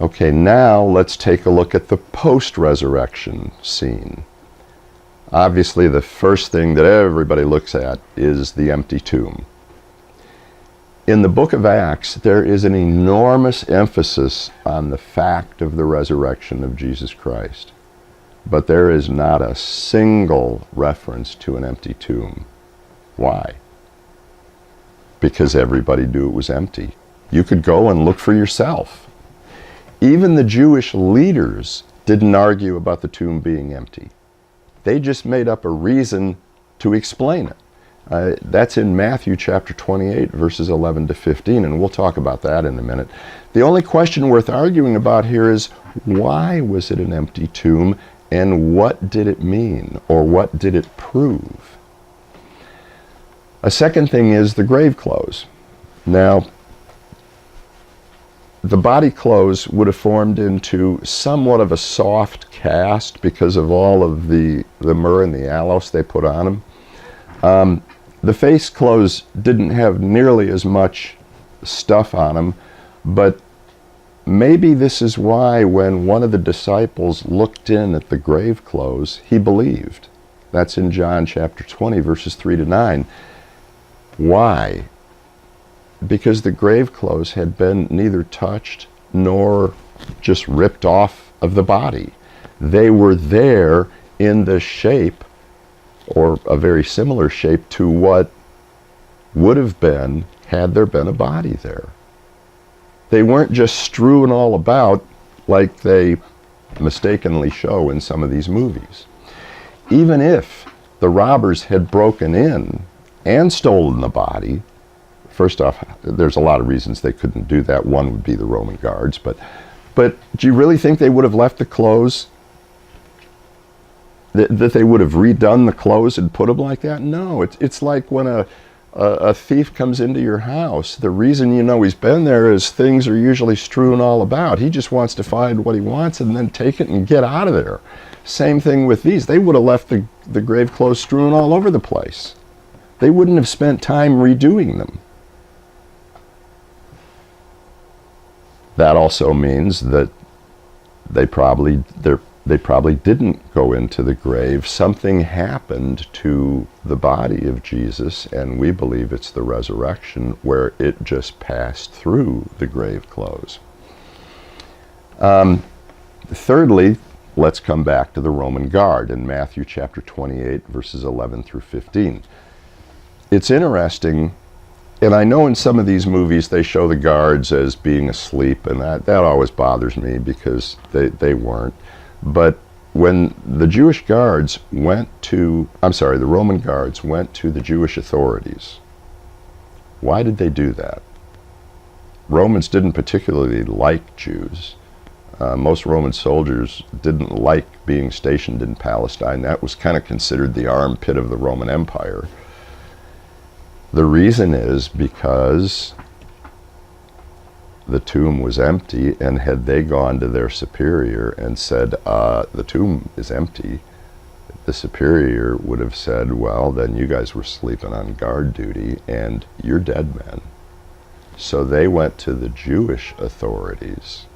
Okay, now let's take a look at the post-resurrection scene. Obviously, the first thing that everybody looks at is the empty tomb. In the book of Acts, there is an enormous emphasis on the fact of the resurrection of Jesus Christ. But there is not a single reference to an empty tomb. Why? Because everybody knew it was empty. You could go and look for yourself. Even the Jewish leaders didn't argue about the tomb being empty. They just made up a reason to explain it. That's in Matthew chapter 28, verses 11 to 15, and we'll talk about that in a minute. The only question worth arguing about here is, why was it an empty tomb, and what did it mean, or what did it prove? A second thing is the grave clothes. Now, the body clothes would have formed into somewhat of a soft cast because of all of the myrrh and the aloes they put on them. The face clothes didn't have nearly as much stuff on them, but maybe this is why when one of the disciples looked in at the grave clothes, he believed. That's in John chapter 20, verses 3 to 9. Why? Because the grave clothes had been neither touched nor just ripped off of the body. They were there in the shape, or a very similar shape to what would have been had there been a body there. They weren't just strewn all about like they mistakenly show in some of these movies. Even if the robbers had broken in and stolen the body, first off, there's a lot of reasons they couldn't do that. One would be the Roman guards, but do you really think they would have left the clothes? That they would have redone the clothes and put them like that? No, it's like when a thief comes into your house. The reason you know he's been there is things are usually strewn all about. He just wants to find what he wants and then take it and get out of there. Same thing with these. They would have left the grave clothes strewn all over the place. They wouldn't have spent time redoing them. That also means that they probably didn't go into the grave. Something happened to the body of Jesus, and we believe it's the resurrection, where it just passed through the grave clothes. Thirdly, let's come back to the Roman guard in Matthew chapter 28, verses 11 through 15. It's interesting, and I know in some of these movies they show the guards as being asleep, and that always bothers me because they weren't. But when the Roman guards went to the Jewish authorities, why did they do that? Romans didn't particularly like Jews. Most Roman soldiers didn't like being stationed in Palestine. That was kind of considered the armpit of the Roman Empire. The reason is because the tomb was empty, and had they gone to their superior and said, the tomb is empty, the superior would have said, well, then you guys were sleeping on guard duty and you're dead men. So they went to the Jewish authorities.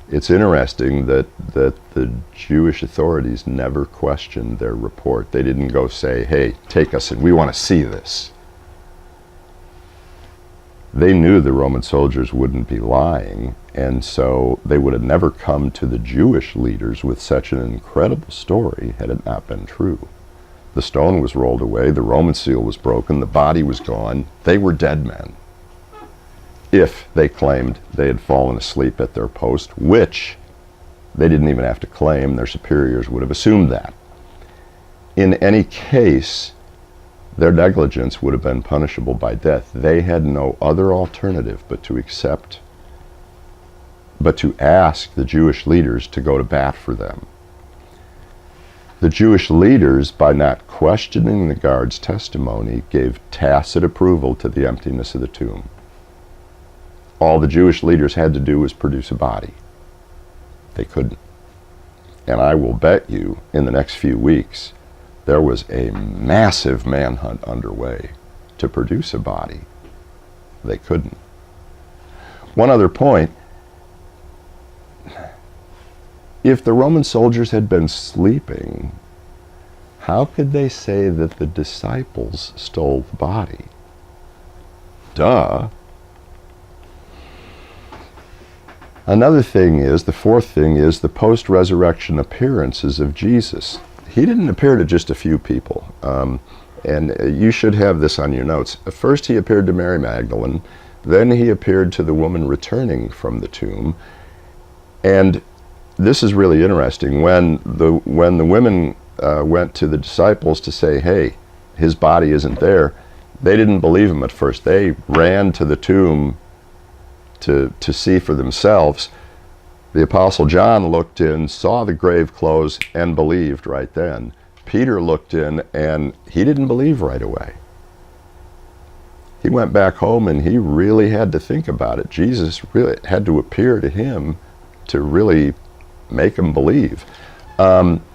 It's interesting that the Jewish authorities never questioned their report. They didn't go say, hey, take us and we want to see this. They knew the Roman soldiers wouldn't be lying, and so they would have never come to the Jewish leaders with such an incredible story had it not been true. The stone was rolled away, the Roman seal was broken, the body was gone. They were dead men. If they claimed they had fallen asleep at their post, which they didn't even have to claim, their superiors would have assumed that. In any case, their negligence would have been punishable by death. They had no other alternative but to ask the Jewish leaders to go to bat for them. The Jewish leaders, by not questioning the guard's testimony, gave tacit approval to the emptiness of the tomb. All the Jewish leaders had to do was produce a body. They couldn't. And I will bet you, in the next few weeks, there was a massive manhunt underway to produce a body. They couldn't. One other point, If the Roman soldiers had been sleeping, how could they say that the disciples stole the body? Duh. Another thing is, the fourth thing is the post-resurrection appearances of Jesus. He didn't appear to just a few people. And you should have this on your notes. First he appeared to Mary Magdalene, then he appeared to the woman returning from the tomb. And this is really interesting. When the women went to the disciples to say, hey, his body isn't there, they didn't believe him at first. They ran to the tomb to see for themselves. The Apostle John looked in, saw the grave close, and believed right then. Peter looked in, and he didn't believe right away. He went back home, and he really had to think about it. Jesus really had to appear to him to really make him believe.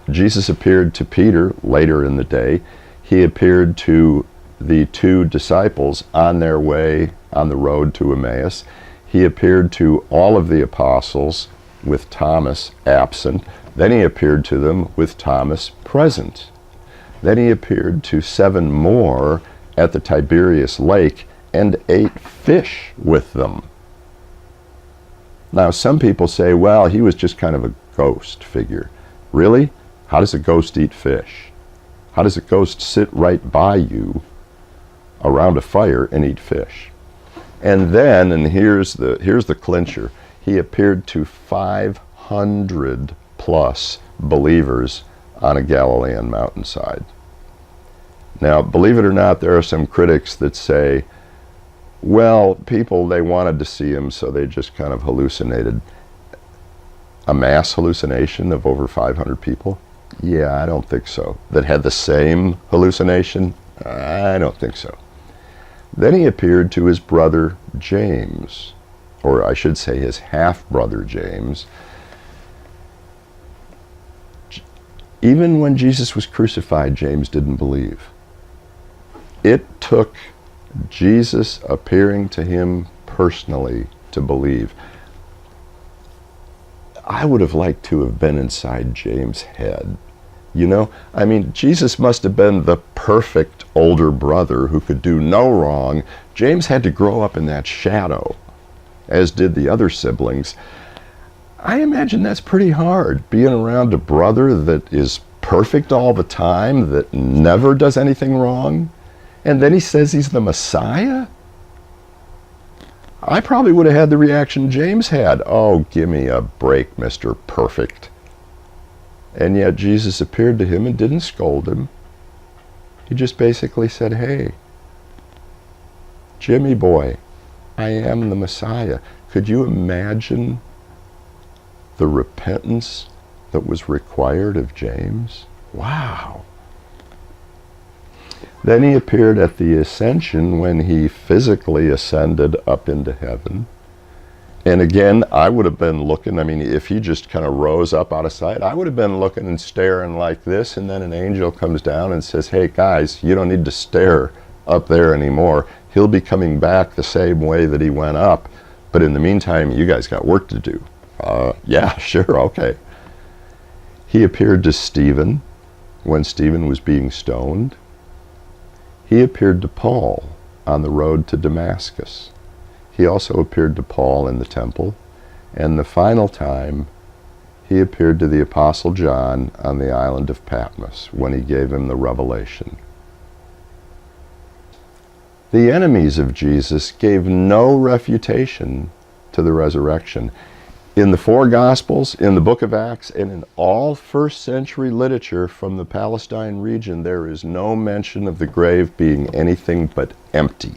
Jesus appeared to Peter later in the day. He appeared to the two disciples on their way on the road to Emmaus. He appeared to all of the apostles with Thomas absent. Then he appeared to them with Thomas present. Then he appeared to 7 more at the Tiberias lake and ate fish with them. Now some people say, well, he was just kind of a ghost figure. Really? How does a ghost eat fish? How does a ghost sit right by you around a fire and eat fish? And then, and here's the clincher, he appeared to 500 plus believers on a Galilean mountainside. Now, believe it or not, there are some critics that say, well, people, they wanted to see him, so they just kind of hallucinated. A mass hallucination of over 500 people? Yeah, I don't think so. That had the same hallucination? I don't think so. Then he appeared to his brother James, or I should say his half-brother James. Even when Jesus was crucified, James didn't believe. It took Jesus appearing to him personally to believe. I would have liked to have been inside James' head. You know, I mean, Jesus must have been the perfect older brother who could do no wrong. James had to grow up in that shadow, as did the other siblings. I imagine that's pretty hard, being around a brother that is perfect all the time, that never does anything wrong, and then he says he's the Messiah? I probably would have had the reaction James had. Oh, give me a break, Mr. Perfect. And yet Jesus appeared to him and didn't scold him. He just basically said, hey, Jimmy boy, I am the Messiah. Could you imagine the repentance that was required of James? Wow. Then he appeared at the ascension when he physically ascended up into heaven. And again, I would have been looking, I mean, if he just kind of rose up out of sight, I would have been looking and staring like this, and then an angel comes down and says, hey guys, you don't need to stare up there anymore. He'll be coming back the same way that he went up, but in the meantime, you guys got work to do. Yeah, sure, okay. He appeared to Stephen when Stephen was being stoned. He appeared to Paul on the road to Damascus. He also appeared to Paul in the temple. And the final time, he appeared to the Apostle John on the island of Patmos when he gave him the revelation. The enemies of Jesus gave no refutation to the resurrection. In the 4 Gospels, in the book of Acts, and in all first century literature from the Palestine region, there is no mention of the grave being anything but empty.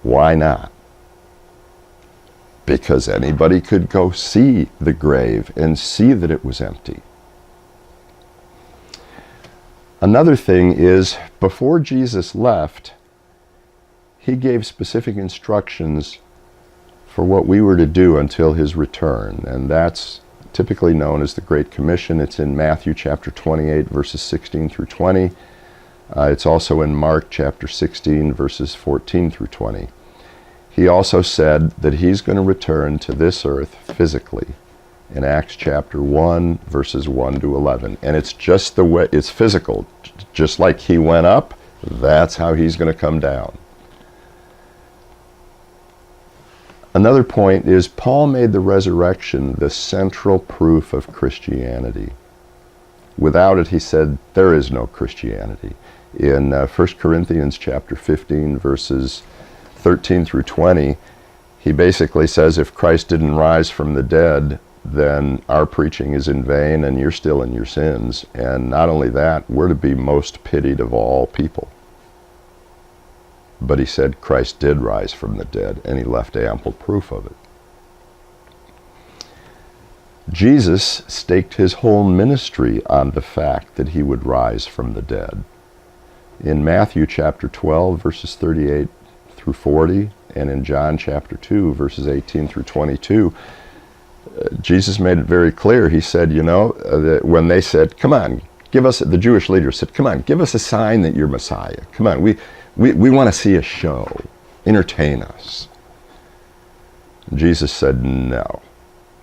Why not? Because anybody could go see the grave and see that it was empty. Another thing is, before Jesus left, he gave specific instructions for what we were to do until his return, and that's typically known as the Great Commission. It's in Matthew chapter 28, verses 16 through 20. It's also in Mark chapter 16, verses 14 through 20. He also said that he's going to return to this earth physically, in Acts chapter 1, verses 1 to 11. And it's just the way, it's physical. Just like he went up, that's how he's going to come down. Another point is Paul made the resurrection the central proof of Christianity. Without it, he said, there is no Christianity. In 1 Corinthians chapter 15, verses 13 through 20, he basically says, if Christ didn't rise from the dead, then our preaching is in vain and you're still in your sins. And not only that, we're to be most pitied of all people. But he said Christ did rise from the dead, and he left ample proof of it. Jesus staked his whole ministry on the fact that he would rise from the dead. In Matthew chapter 12, verses 38 through 40, and in John chapter 2, verses 18 through 22, Jesus made it very clear. He said, that when they said, come on, give us, the Jewish leaders said, come on, give us a sign that you're Messiah. Come on, we want to see a show. Entertain us. Jesus said, no.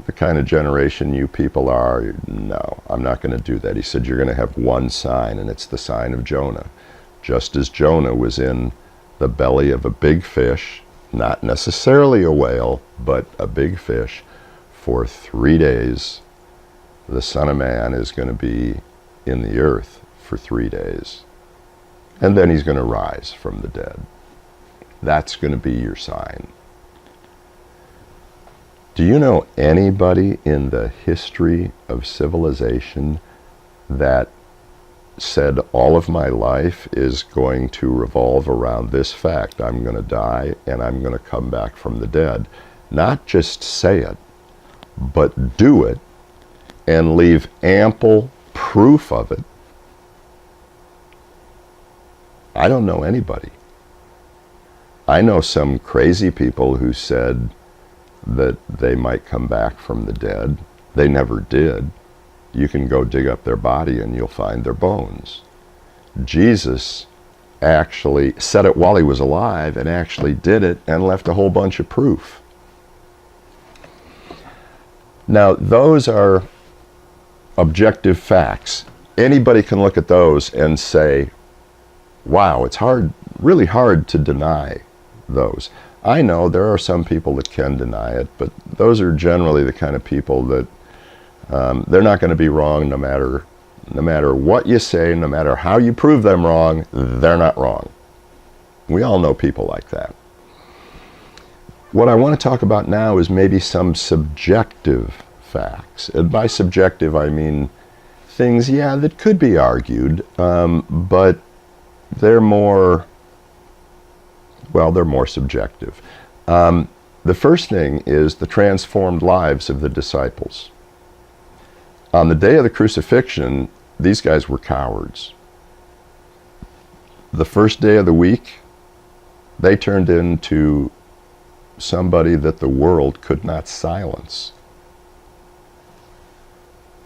The kind of generation you people are, no, I'm not going to do that. He said, you're going to have one sign, and it's the sign of Jonah. Just as Jonah was in the belly of a big fish, not necessarily a whale, but a big fish, for 3 days, the Son of Man is going to be in the earth for 3 days. And then he's going to rise from the dead. That's going to be your sign. Do you know anybody in the history of civilization that said all of my life is going to revolve around this fact? I'm going to die and I'm going to come back from the dead. Not just say it, but do it and leave ample proof of it. I don't know anybody. I know some crazy people who said that they might come back from the dead. They never did. You can go dig up their body and you'll find their bones. Jesus actually said it while he was alive and actually did it and left a whole bunch of proof. Now, those are objective facts. Anybody can look at those and say, wow, it's really hard to deny those. I know there are some people that can deny it, but those are generally the kind of people that they're not going to be wrong no matter what you say, no matter how you prove them wrong, they're not wrong. We all know people like that. What I want to talk about now is maybe some subjective facts. And by subjective, I mean things, that could be argued, but they're more subjective. The first thing is the transformed lives of the disciples. On the day of the crucifixion, these guys were cowards. The first day of the week, they turned into somebody that the world could not silence.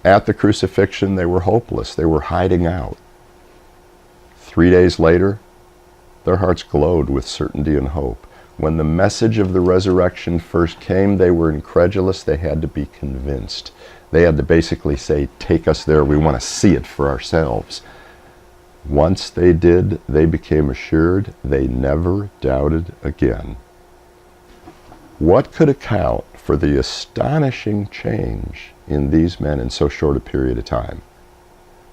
At the crucifixion, they were hopeless. They were hiding out. 3 days later, their hearts glowed with certainty and hope. When the message of the resurrection first came, they were incredulous. They had to be convinced. They had to basically say, take us there. We want to see it for ourselves. Once they did, they became assured. They never doubted again. What could account for the astonishing change in these men in so short a period of time?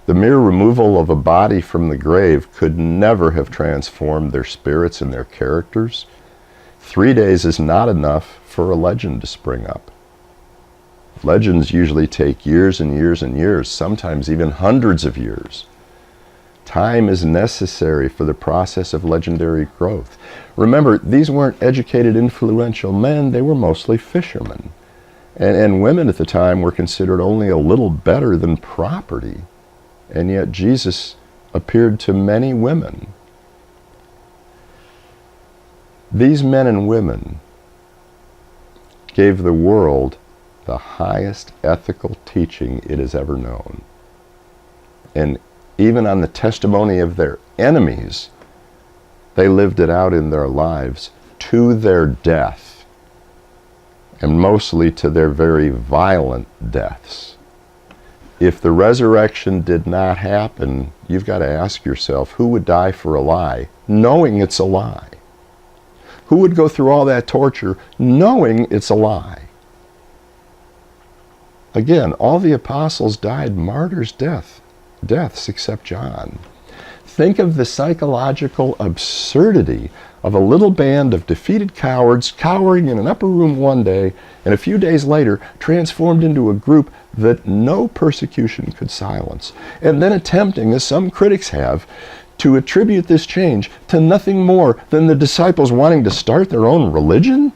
The mere removal of a body from the grave could never have transformed their spirits and their characters. 3 days is not enough for a legend to spring up. Legends usually take years and years and years, sometimes even hundreds of years. Time is necessary for the process of legendary growth. Remember, these weren't educated, influential men. They were mostly fishermen. And women at the time were considered only a little better than property. And yet Jesus appeared to many women. These men and women gave the world the highest ethical teaching it has ever known. And even on the testimony of their enemies, they lived it out in their lives to their death. and mostly to their very violent deaths. If the resurrection did not happen, you've got to ask yourself, who would die for a lie, knowing it's a lie? Who would go through all that torture, knowing it's a lie? Again, all the apostles died martyrs' deaths except John. Think of the psychological absurdity of a little band of defeated cowards cowering in an upper room one day, and a few days later transformed into a group that no persecution could silence, and then attempting, as some critics have, to attribute this change to nothing more than the disciples wanting to start their own religion?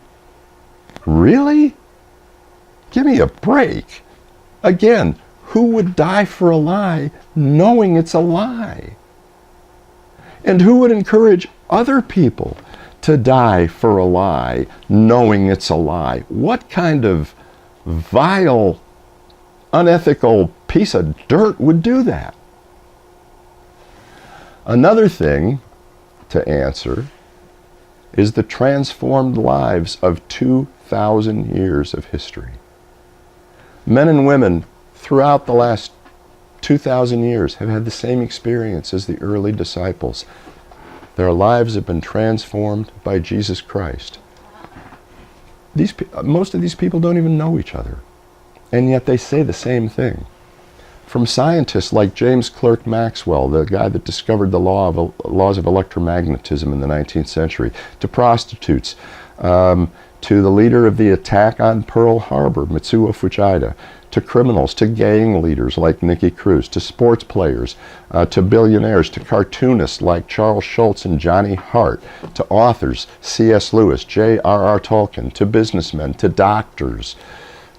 Really? Give me a break. Again, who would die for a lie knowing it's a lie? And who would encourage other people to die for a lie knowing it's a lie? What kind of vile, unethical piece of dirt would do that? Another thing to answer is the transformed lives of 2,000 years of history. Men and women throughout the last 2,000 years have had the same experience as the early disciples. Their lives have been transformed by Jesus Christ. Most of these people don't even know each other, and yet they say the same thing. From scientists like James Clerk Maxwell, the guy that discovered the laws of electromagnetism in the 19th century, to prostitutes, to the leader of the attack on Pearl Harbor, Mitsuo Fuchida, to criminals, to gang leaders like Nicky Cruz, to sports players, to billionaires, to cartoonists like Charles Schulz and Johnny Hart, to authors, C.S. Lewis, J.R.R. Tolkien, to businessmen, to doctors,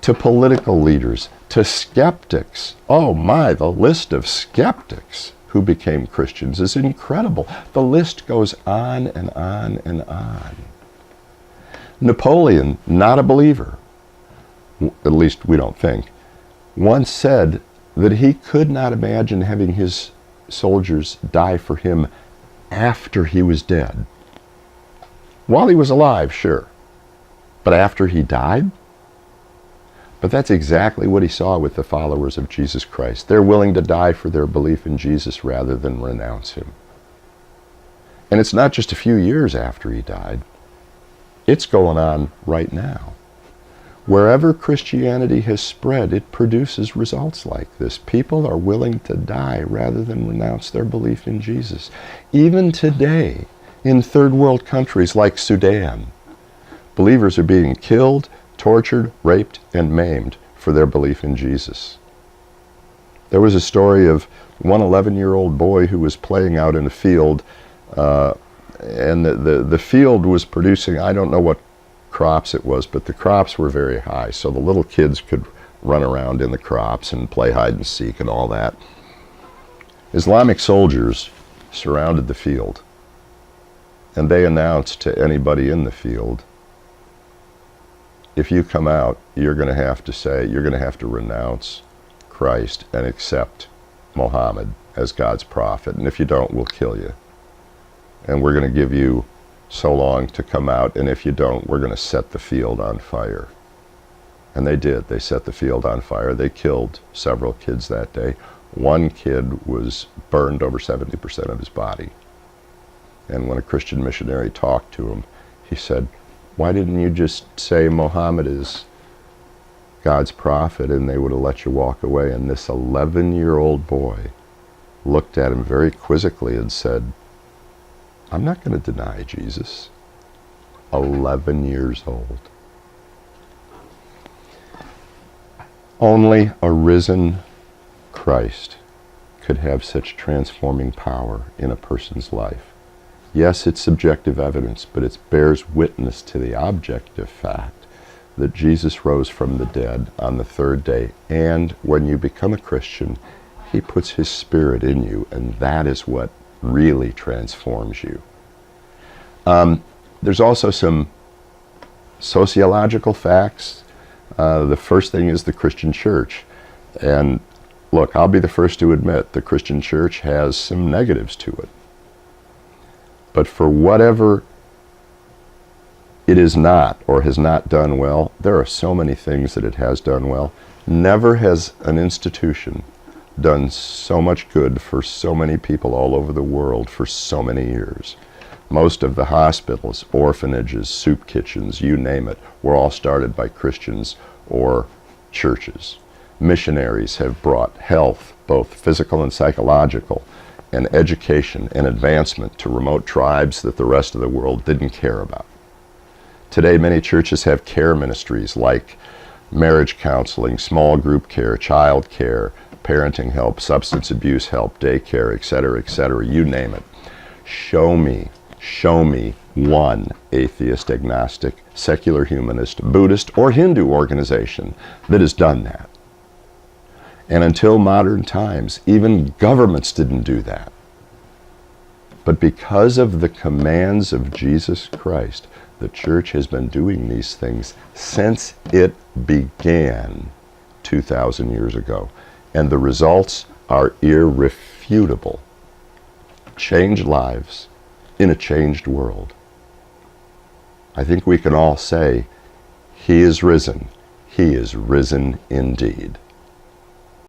to political leaders, to skeptics. Oh my, the list of skeptics who became Christians is incredible. The list goes on and on and on. Napoleon, not a believer, at least we don't think, once said that he could not imagine having his soldiers die for him after he was dead. While he was alive, sure, but after he died? But that's exactly what he saw with the followers of Jesus Christ. They're willing to die for their belief in Jesus rather than renounce him. And it's not just a few years after he died. It's going on right now. Wherever Christianity has spread, it produces results like this. People are willing to die rather than renounce their belief in Jesus. Even today, in third world countries like Sudan, believers are being killed, tortured, raped, and maimed for their belief in Jesus. There was a story of one 11-year-old boy who was playing out in a field, and the field was producing, I don't know what crops it was, but the crops were very high, so the little kids could run around in the crops and play hide and seek and all that. Islamic soldiers surrounded the field, and they announced to anybody in the field, if you come out, you're going to have to renounce Christ and accept Muhammad as God's prophet, and if you don't, we'll kill you. And we're going to give you so long to come out, and if you don't, we're going to set the field on fire. And they did. They set the field on fire. They killed several kids that day. One kid was burned over 70% of his body. And when a Christian missionary talked to him, he said, why didn't you just say Muhammad is God's prophet and they would have let you walk away? And this 11-year-old boy looked at him very quizzically and said, I'm not going to deny Jesus. 11 years old. Only a risen Christ could have such transforming power in a person's life. Yes, it's subjective evidence, but it bears witness to the objective fact that Jesus rose from the dead on the third day. And when you become a Christian, he puts his Spirit in you, and that is what really transforms you. There's also some sociological facts. The first thing is the Christian church. And look, I'll be the first to admit the Christian church has some negatives to it. But for whatever it is not or has not done well. There are so many things that it has done well. Never has an institution done so much good for so many people all over the world for so many years. Most of the hospitals, orphanages, soup kitchens, you name it, were all started by Christians or churches. Missionaries have brought health, both physical and psychological, and education and advancement to remote tribes that the rest of the world didn't care about. Today, many churches have care ministries like marriage counseling, small group care, child care, parenting help, substance abuse help, daycare, etc., you name it. Show me one atheist, agnostic, secular humanist, Buddhist, or Hindu organization that has done that. And until modern times, even governments didn't do that. But because of the commands of Jesus Christ, the church has been doing these things since it began 2,000 years ago. And the results are irrefutable. Changed lives in a changed world. I think we can all say, He is risen. He is risen indeed.